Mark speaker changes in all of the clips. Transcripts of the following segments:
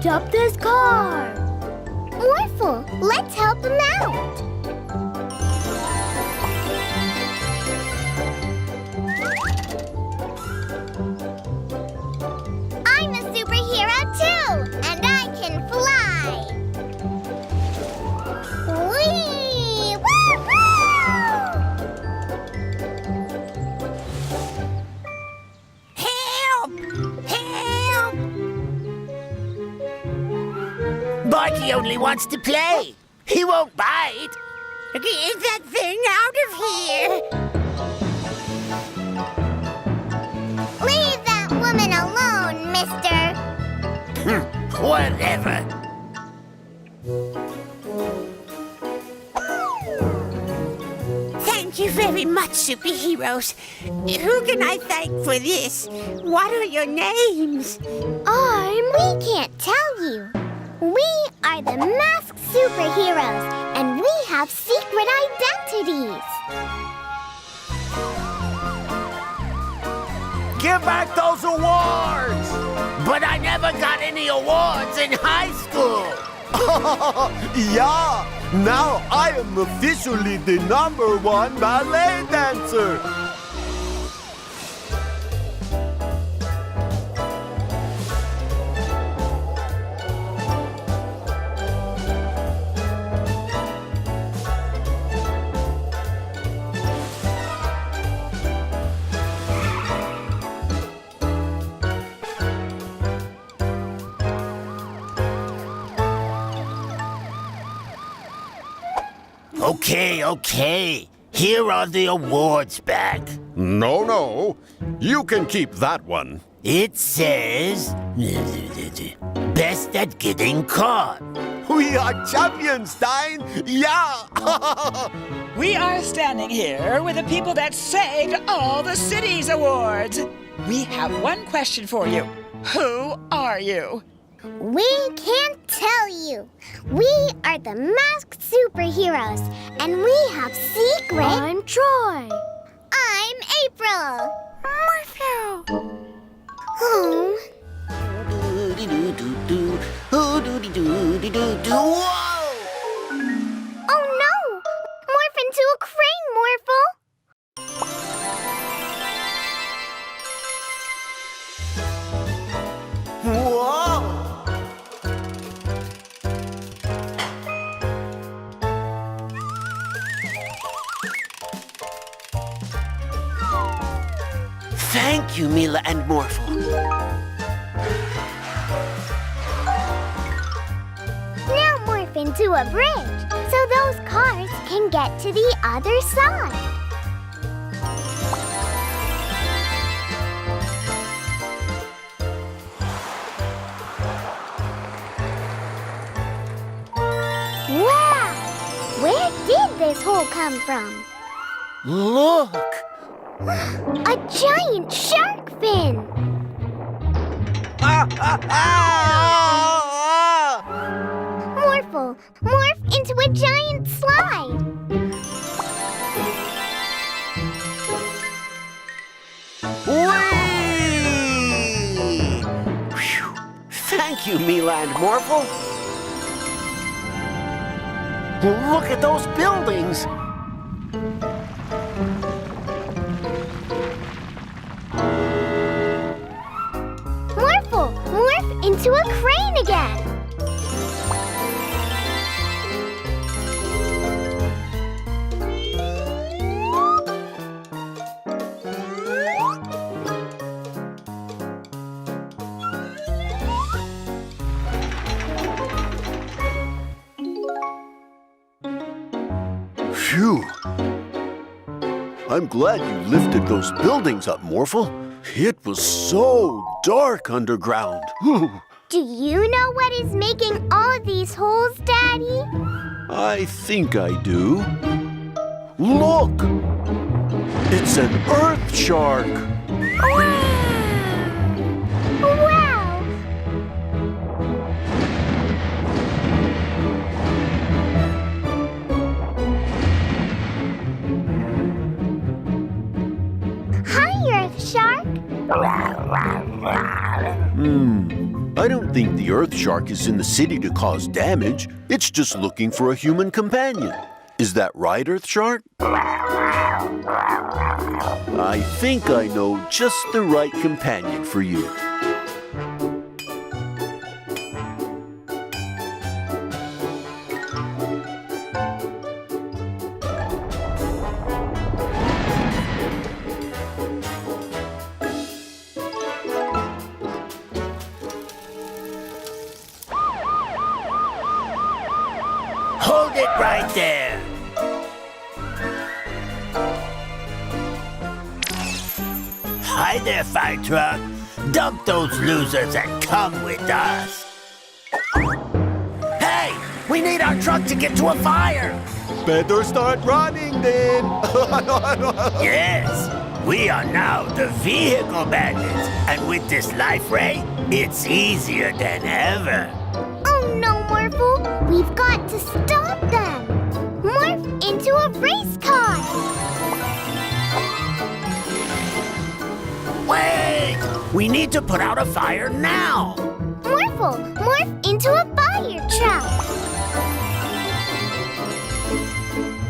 Speaker 1: lift up this car.
Speaker 2: Morphle, let's help him out. I'm a superhero too, and I can fly. Whee! Woo-hoo! Help! Help!
Speaker 3: Barky only wants to play. He won't bite.
Speaker 2: Get that thing out of here! Leave that woman alone, mister!
Speaker 3: Whatever.
Speaker 4: Thank you very much, superheroes. Who can I thank for this? What are your names?
Speaker 2: We can't tell you. We are the masked superheroes, and we have secret identities.
Speaker 3: Give back those awards! But I never got any awards in high school.
Speaker 5: Yeah, now I am officially the #1 ballet dancer.
Speaker 3: Okay. Here are the awards back.
Speaker 5: No. You can keep that one.
Speaker 3: It says, best at getting caught.
Speaker 5: We are champions, Stein. Yeah.
Speaker 6: We are standing here with the people that saved all the city's awards. We have one question for you. Who are you?
Speaker 2: We can't tell you. We are the masked superheroes, and we have secret...
Speaker 1: I'm Troy.
Speaker 2: I'm April. Morphle. Oh.
Speaker 3: Whoa!
Speaker 2: Oh no! Morph into a crane, Morphle.
Speaker 3: Whoa! Thank you, Mila and Morphle.
Speaker 2: Now morph into a bridge, so those cars can get to the other side. Wow! Where did this hole come from?
Speaker 3: Look!
Speaker 2: A giant shark fin! Morphle, morph into a giant slide!
Speaker 3: Whee! Phew. Thank you, Mila and Morphle. Look at those buildings.
Speaker 2: Morphle, morph into a crane again!
Speaker 5: Phew. I'm glad you lifted those buildings up, Morphle. It was so dark underground.
Speaker 2: Do you know what is making all of these holes, Daddy?
Speaker 5: I think I do. Look! It's an earth shark.
Speaker 2: Wow! Hi, Earth Shark.
Speaker 5: I don't think the Earth Shark is in the city to cause damage. It's just looking for a human companion. Is that right, Earth Shark? I think I know just the right companion for you.
Speaker 3: Hold it right there. Hi there, fire truck. Dump those losers and come with us. Hey, we need our truck to get to a fire.
Speaker 5: Better start running then.
Speaker 3: Yes, we are now the vehicle bandits. And with this life ray, it's easier than ever.
Speaker 2: Oh no, Morphle! We've got to stop them! Morph into a race car!
Speaker 3: Wait! We need to put out a fire now!
Speaker 2: Morphle, morph into a fire truck!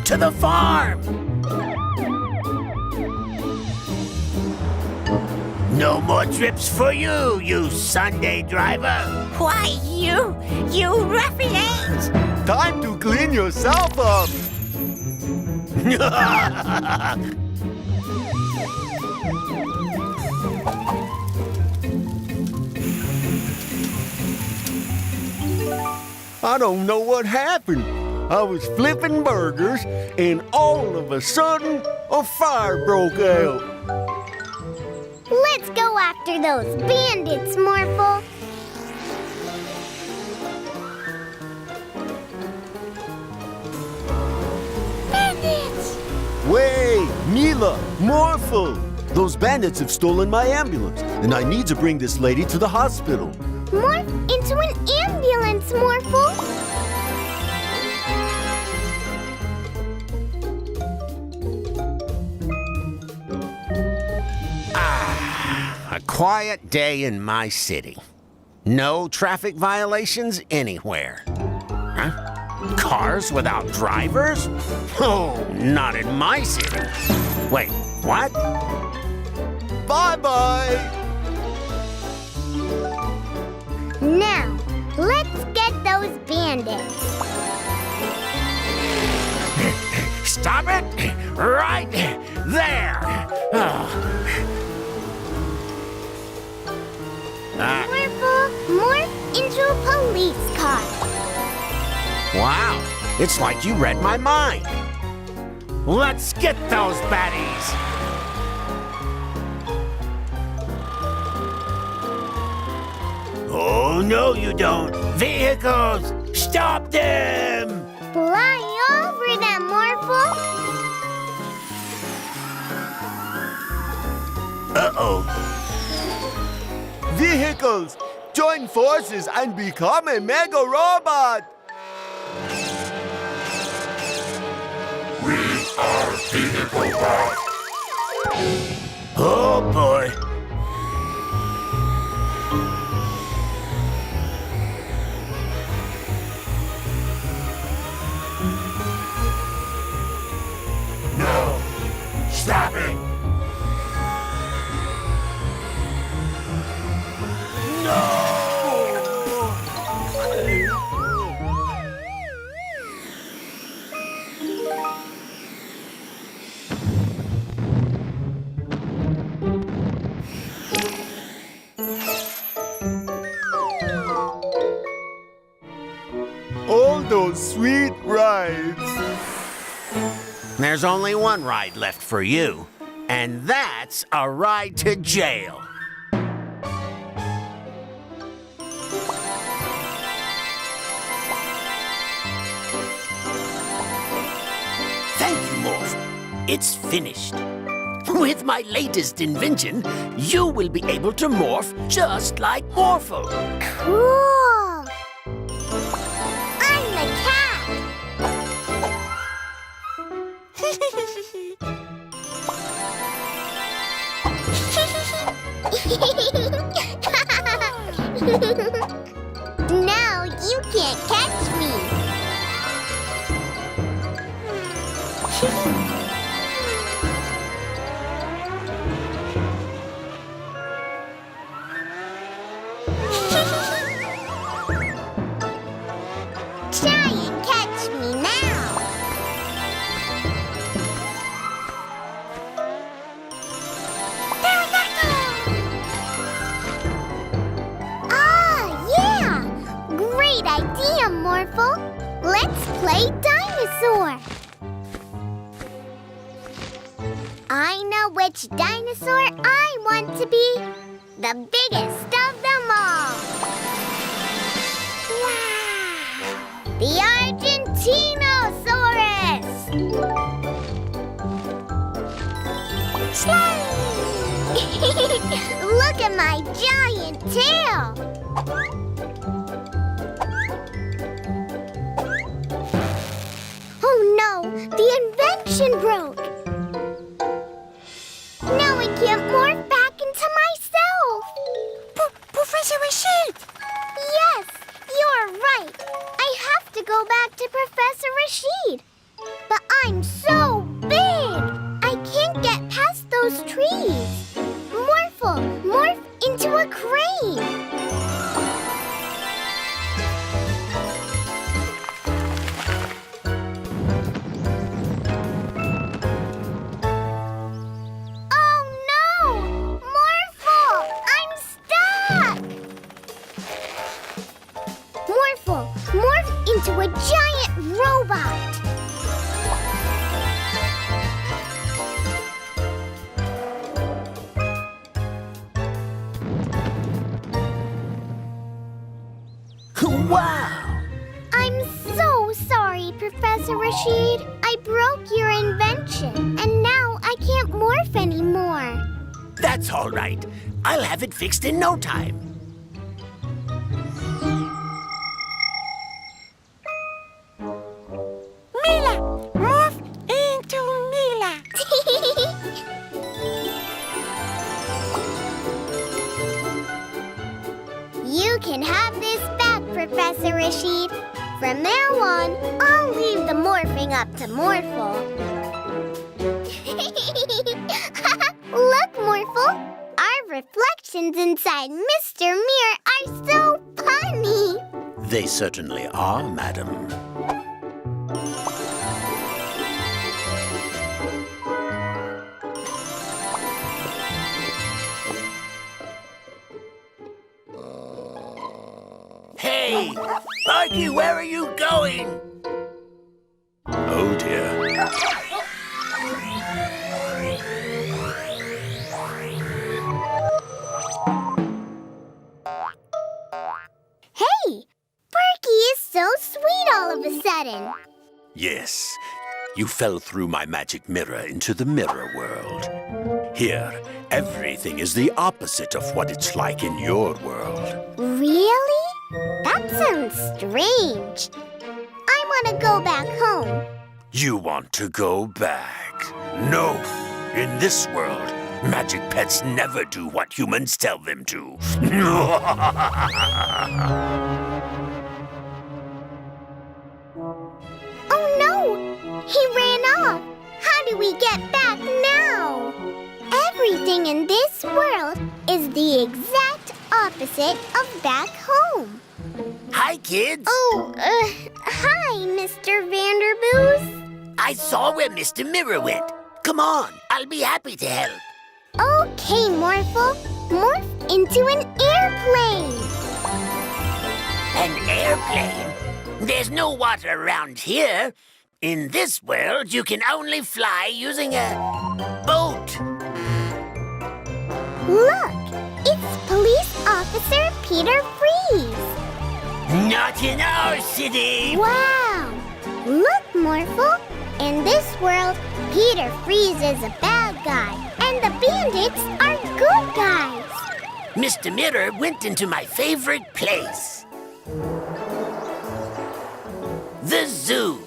Speaker 3: To the farm! No more trips for you, you Sunday driver!
Speaker 4: Why, you ruffians!
Speaker 5: Time to clean yourself up. I don't know what happened. I was flipping burgers, and all of a sudden, a fire broke out.
Speaker 2: Let's go after those bandits, Morphle! Bandits!
Speaker 5: Wait, Mila, Morphle! Those bandits have stolen my ambulance, and I need to bring this lady to the hospital.
Speaker 2: Morph into an ambulance, Morphle!
Speaker 3: A quiet day in my city. No traffic violations anywhere. Huh? Cars without drivers? Oh, not in my city. Wait, what?
Speaker 5: Bye-bye!
Speaker 2: Now, let's get those bandits.
Speaker 3: Stop it! Right there! Oh.
Speaker 2: Morphle, morph into a police car.
Speaker 3: Wow, it's like you read my mind. Let's get those baddies! Oh, no, you don't. Vehicles, stop them!
Speaker 2: Fly over them, Morphle.
Speaker 3: Uh-oh.
Speaker 5: Vehicles, join forces and become a mega robot!
Speaker 3: Oh, boy. No! Stop it!
Speaker 5: All those sweet rides.
Speaker 3: There's only one ride left for you, and that's a ride to jail. Thank you, Morph. It's finished. With my latest invention, you will be able to morph just like Morphle.
Speaker 2: Cool. I'm the cat. play dinosaur. I know which dinosaur I want to be. The biggest of them all. Wow! The Argentinosaurus! Look at my giant tail! Oh no, the invention broke! Now I can't morph back into myself!
Speaker 4: Professor Rashid!
Speaker 2: Yes, you're right! I have to go back to Professor Rashid! But I'm so big! I can't get past those trees! Morphle, morph into a crane! Oh no! Morphle! I'm stuck! Morphle, morph into a giant robot!
Speaker 3: Wow!
Speaker 2: I'm so sorry, Professor Rashid. I broke your invention, and now I can't morph anymore.
Speaker 3: That's all right. I'll have it fixed in no time.
Speaker 4: Mila! Morph into Mila!
Speaker 2: You can have this back, Professor Rashid. From now on, I'll leave the morphing up to Morphle. Look, Morphle! Our reflections inside Mr. Mirror are so funny!
Speaker 3: They certainly are, madam. Hey! Archie, where are you going? Oh, dear.
Speaker 2: Hey! Berkey is so sweet all of a sudden.
Speaker 3: Yes, you fell through my magic mirror into the mirror world. Here, everything is the opposite of what it's like in your world.
Speaker 2: Really? That sounds strange. I want to go back home.
Speaker 3: You want to go back? No! In this world, magic pets never do what humans tell them to.
Speaker 2: Oh no! He ran off! How do we get back now? Everything in this world is the exact opposite of back home.
Speaker 3: Hi, kids!
Speaker 2: Oh, hi, Mr. Vanderboos.
Speaker 3: I saw where Mr. Mirror went. Come on, I'll be happy to help.
Speaker 2: Okay, Morphle. Morph into an airplane.
Speaker 3: An airplane? There's no water around here. In this world, you can only fly using a boat.
Speaker 2: Look, it's Police Officer Peter Freeze.
Speaker 3: Not in our city!
Speaker 2: Wow! Look, Morphle. In this world, Peter Freeze is a bad guy, and the bandits are good guys.
Speaker 3: Mr. Mirror went into my favorite place. The zoo.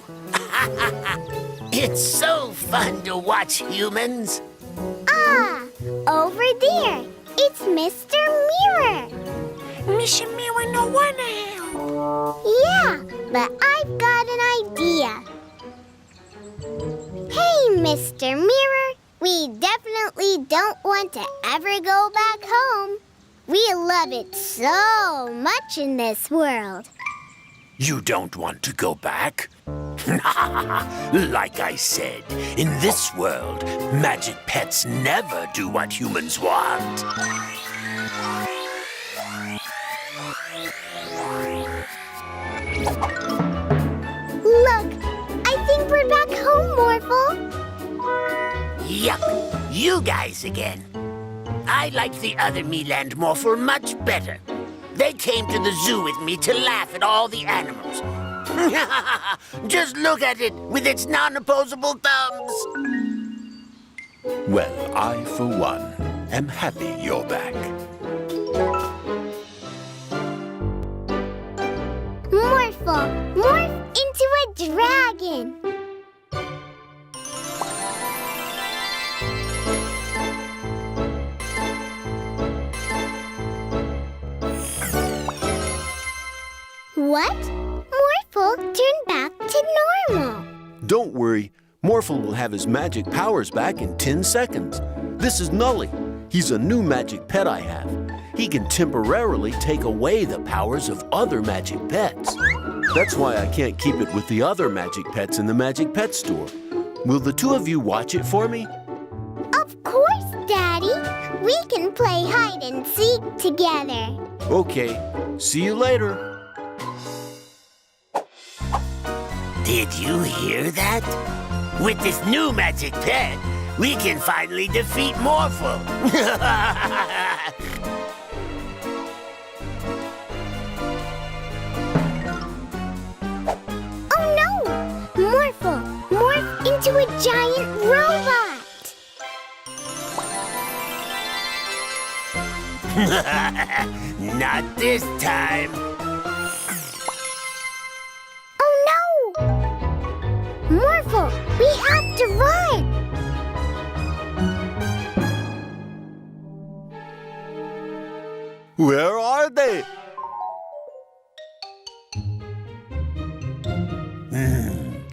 Speaker 3: It's so fun to watch humans.
Speaker 2: Ah, over there. It's Mr. Mirror.
Speaker 4: Mr. Mirror no wanna help.
Speaker 2: Yeah, but I've got an idea. Hey, Mr. Mirror. We definitely don't want to ever go back home. We love it so much in this world.
Speaker 3: You don't want to go back? Like I said, in this world, magic pets never do what humans want.
Speaker 2: Look,
Speaker 7: Yuck, you guys again. I liked the other Mila and Morphle much better. They came to the zoo with me to laugh at all the animals. Just look at it with its non-opposable thumbs.
Speaker 5: Well, I, for one, am happy you're back.
Speaker 2: Morphle, morph into a dragon. What? Morphle turned back to normal.
Speaker 5: Don't worry, Morphle will have his magic powers back in 10 seconds. This is Nully. He's a new magic pet I have. He can temporarily take away the powers of other magic pets. That's why I can't keep it with the other magic pets in the Magic Pet Store. Will the two of you watch it for me?
Speaker 2: Of course, Daddy. We can play hide and seek together.
Speaker 5: Okay, see you later.
Speaker 7: Did you hear that? With this new magic pet, we can finally defeat Morphle.
Speaker 2: Oh no! Morphle, morph into a giant robot!
Speaker 7: Not this time.
Speaker 2: Oh no! Morphle, we have to run!
Speaker 5: Where are they?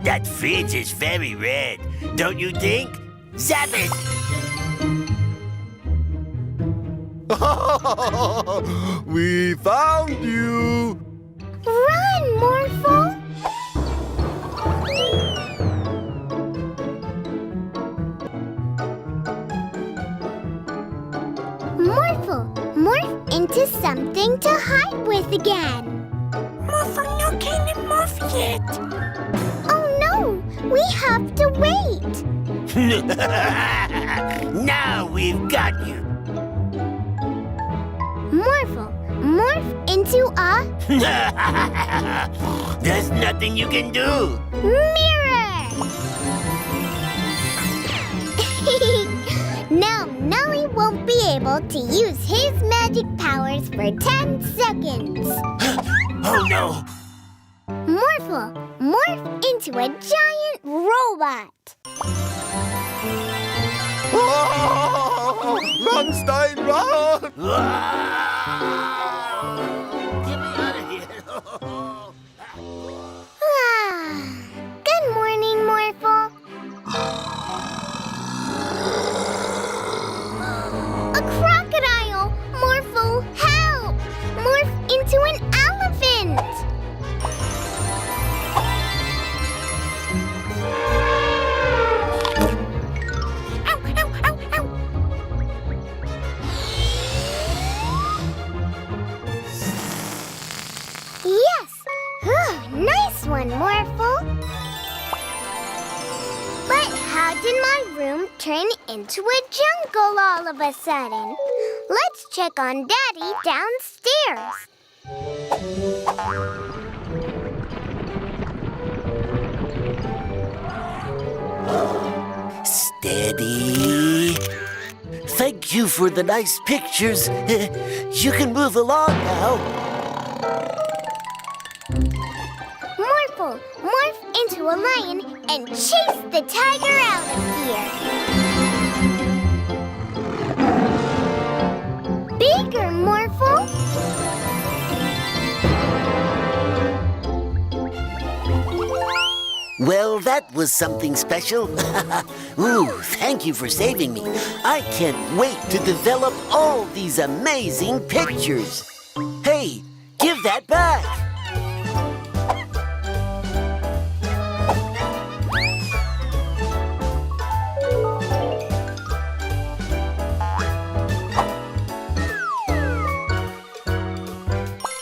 Speaker 7: That fridge is very red, don't you think? Zap it!
Speaker 5: We found you!
Speaker 2: Run, Morphle! Morphle, morph into something to hide with again.
Speaker 4: Morphle, no can't morph yet.
Speaker 2: Oh no, we have to wait.
Speaker 7: Now we've got you.
Speaker 2: Morphle, morph into a
Speaker 7: There's nothing you can do.
Speaker 2: mirror. Now Nully won't be able to use his magic powers for 10 seconds.
Speaker 7: Oh no!
Speaker 2: Morphle, morph into a giant robot.
Speaker 5: Run, Stein, run!
Speaker 7: Get me out of here!
Speaker 2: Good morning, Morphle. A crocodile! Morphle, help! Morph into an elephant!
Speaker 4: Ow, ow, ow, ow.
Speaker 2: Yes! Nice one, Morphle! But how did my room turn into a jungle all of a sudden? Let's check on Daddy downstairs.
Speaker 7: Steady. Thank you for the nice pictures. You can move along now.
Speaker 2: Morphle, morph into a lion and chase the tiger out of here. Bigger, Morphle.
Speaker 7: Well, that was something special. Ooh, thank you for saving me. I can't wait to develop all these amazing pictures. Hey, give that back.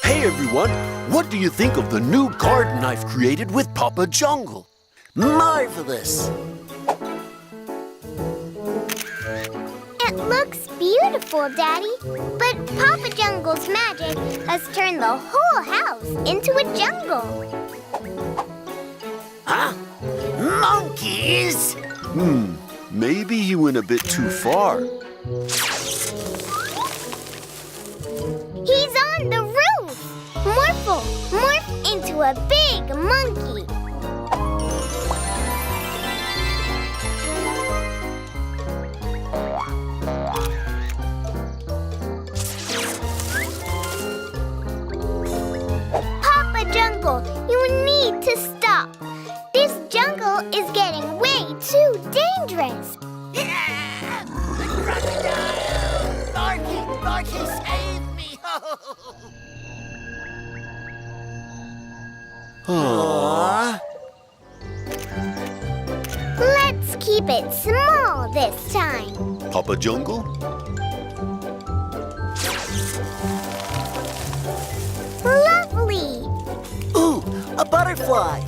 Speaker 5: Hey, everyone! What do you think of the new garden I've created with Papa Jungle?
Speaker 7: Marvelous.
Speaker 2: It looks beautiful, Daddy. But Papa Jungle's magic has turned the whole house into a jungle.
Speaker 7: Huh? Monkeys?
Speaker 5: Maybe he went a bit too far.
Speaker 2: He's on the roof! Morphle, morph into a big monkey. Papa Jungle, you need to stop. This jungle is getting way too dangerous.
Speaker 7: Yeah! The crocodile! Marky, save me!
Speaker 3: Aww.
Speaker 2: Let's keep it small this time.
Speaker 5: Papa Jungle?
Speaker 2: Lovely!
Speaker 7: Ooh, a butterfly!